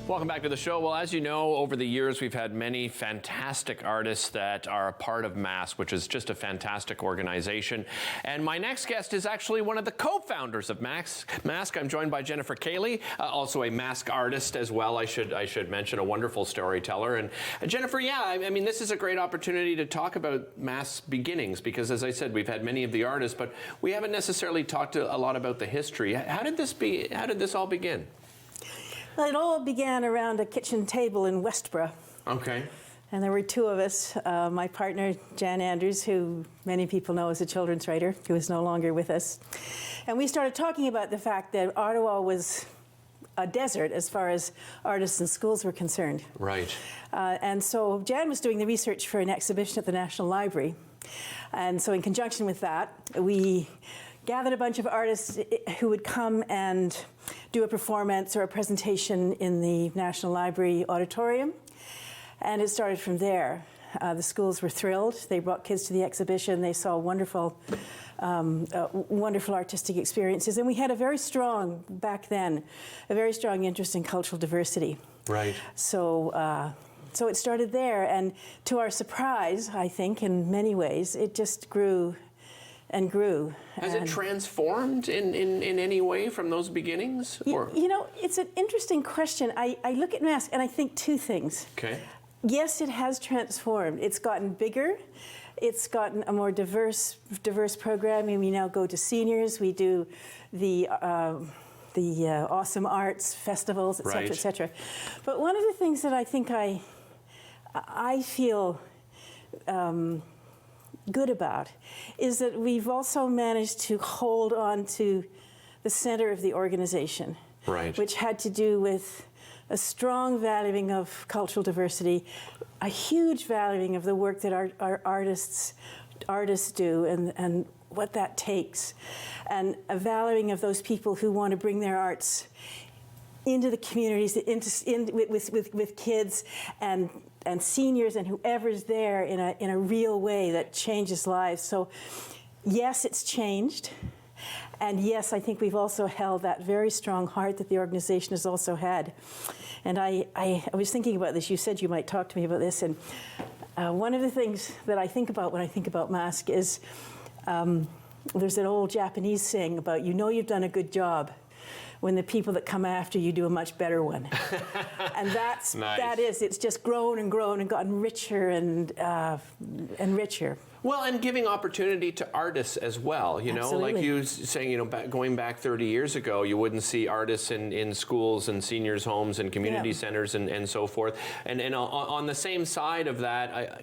Welcome back to the show. Well, as you know, over the years, we've had many fantastic artists that are a part of MASC, which is just a fantastic organization. And my next guest is actually one of the co-founders of MASC. I'm joined by Jennifer Cayley, also a MASC artist as well, I should mention, a wonderful storyteller. And Jennifer, yeah, I mean, this is a great opportunity to talk about MASC's beginnings, because as I said, we've had many of the artists, but we haven't necessarily talked a lot about the history. How did this all begin? Well, it all began around a kitchen table in Westboro. Okay. And there were two of us. My partner, Jan Andrews, who many people know as a children's writer, who is no longer with us. And we started talking about the fact that Ottawa was a desert as far as artists and schools were concerned. Right. And so Jan was doing the research for an exhibition at the National Library. And so in conjunction with that, we gathered a bunch of artists who would come and do a performance or a presentation in the National Library auditorium. And it started from there. The schools were thrilled. They brought kids to the exhibition. They saw wonderful artistic experiences. And we had a very strong, back then, a very strong interest in cultural diversity. Right. So it started there. And to our surprise, I think, in many ways, it just grew and grew. Has it transformed in any way from those beginnings? Or? You know, it's an interesting question. I look at MASC and I think two things. Okay. Yes, it has transformed. It's gotten bigger. It's gotten a more diverse programming. We now go to seniors. We do the awesome arts festivals, et cetera, right. et cetera. But one of the things that I think I feel good about is that we've also managed to hold on to the center of the organization, right. which had to do with a strong valuing of cultural diversity, a huge valuing of the work that our artists do and what that takes, and a valuing of those people who want to bring their arts into the communities, with kids and seniors and whoever's there in a real way that changes lives. So yes, it's changed. And yes, I think we've also held that very strong heart that the organization has also had. And I was thinking about this. You said you might talk to me about this. And one of the things that I think about when I think about MASC is there's an old Japanese saying about, you know you've done a good job when the people that come after you do a much better one. And nice. It's just grown and grown and gotten richer and richer. Well, and giving opportunity to artists as well, you know, Absolutely. like you saying, you know, going back 30 years ago, you wouldn't see artists in schools and seniors' homes and community centers and so forth. And on the same side of that,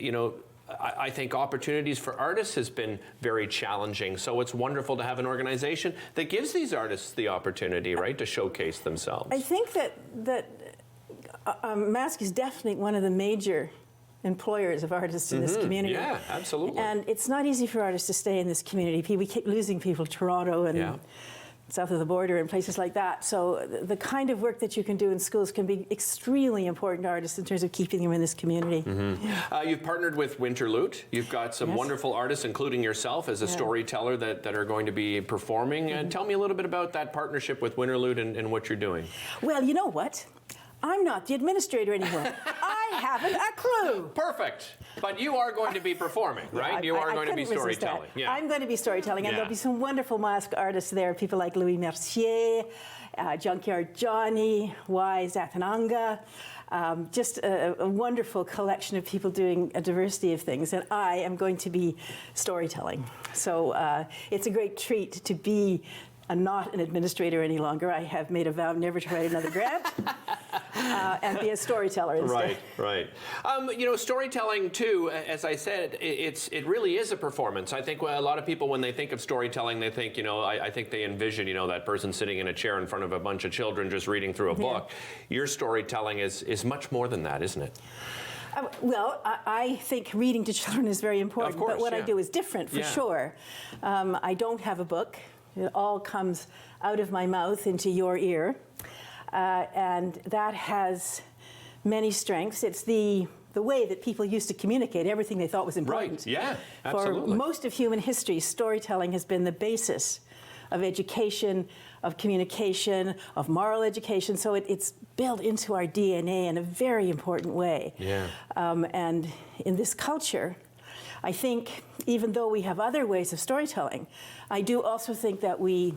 I think opportunities for artists has been very challenging. So it's wonderful to have an organization that gives these artists the opportunity, right, to showcase themselves. I think that MASC is definitely one of the major employers of artists in this community. Yeah, absolutely. And it's not easy for artists to stay in this community. We keep losing people to Toronto and south of the border and places like that. So the kind of work that you can do in schools can be extremely important to artists in terms of keeping them in this community. You've partnered with Winterlude. You've got some wonderful artists, including yourself as a storyteller that are going to be performing. And tell me a little bit about that partnership with Winterlude and what you're doing. Well, you know what? I'm not the administrator anymore. I haven't a clue. Perfect. But you are going to be performing, right? You are going to be storytelling. Yeah. I'm going to be storytelling, and there'll be some wonderful MASC artists there. People like Louis Mercier, Junkyard Johnny, Y. Zathananga. Just a wonderful collection of people doing a diversity of things, and I am going to be storytelling. So it's a great treat to be not an administrator any longer. I have made a vow never to write another grant and be a storyteller instead. Right. Storytelling too, as I said, it really is a performance. I think a lot of people, when they think of storytelling, they think, I think they envision, that person sitting in a chair in front of a bunch of children just reading through a book. Your storytelling is much more than that, isn't it? Well, I think reading to children is very important, of course, but what I do is different for sure. I don't have a book. It all comes out of my mouth into your ear. And that has many strengths. It's the way that people used to communicate everything they thought was important. Right, yeah, absolutely. For most of human history, storytelling has been the basis of education, of communication, of moral education. So it's built into our DNA in a very important way. Yeah. And in this culture, I think even though we have other ways of storytelling, I do also think that we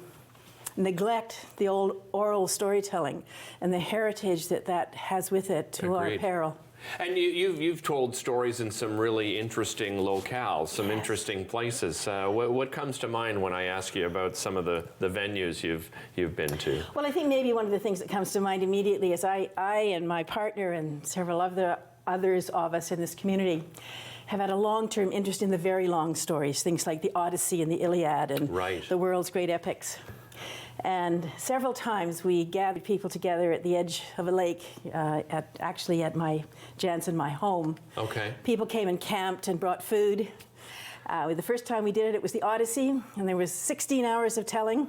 neglect the old oral storytelling and the heritage that has with it to Agreed. our peril. And you've told stories in some really interesting locales, some interesting places. What comes to mind when I ask you about some of the venues you've been to? Well, I think maybe one of the things that comes to mind immediately is I and my partner and several of the others of us in this community have had a long-term interest in the very long stories, things like the Odyssey and the Iliad and Right. the world's great epics. And several times we gathered people together at the edge of a lake, actually at my Jansen, my home. Okay. People came and camped and brought food. The first time we did it, it was the Odyssey, and there was 16 hours of telling.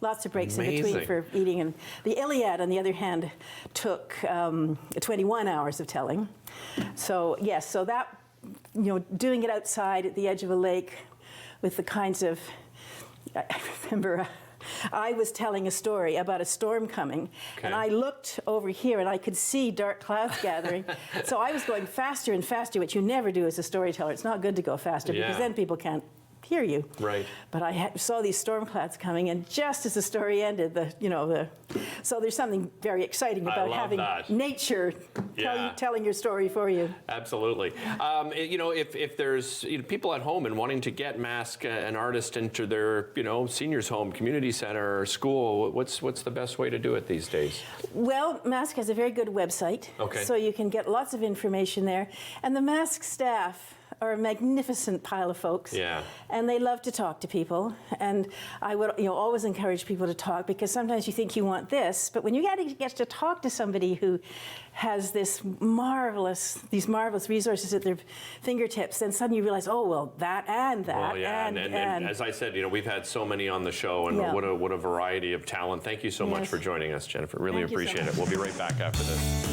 Lots of breaks in between Amazing. for eating. And the Iliad, on the other hand, took 21 hours of telling. So yes, so that, doing it outside at the edge of a lake with the kinds of, I remember I was telling a story about a storm coming, and I looked over here and I could see dark clouds gathering. So I was going faster and faster, which you never do as a storyteller. It's not good to go faster because then people can't hear you. Right. But I saw these storm clouds coming, and just as the story ended, so there's something very exciting about having nature telling your story for you. Absolutely. If there's people at home and wanting to get MASC, an artist, into their seniors' home, community center, or school, what's the best way to do it these days? Well, MASC has a very good website, so you can get lots of information there, and the MASC staff are a magnificent pile of folks. Yeah. And they love to talk to people. And I would always encourage people to talk, because sometimes you think you want this, but when you get to talk to somebody who has these marvelous resources at their fingertips, then suddenly you realize, oh, well, that and that. Well, yeah, and as I said, we've had so many on the show, and what a variety of talent. Thank you so much for joining us, Jennifer. Really appreciate it. We'll be right back after this.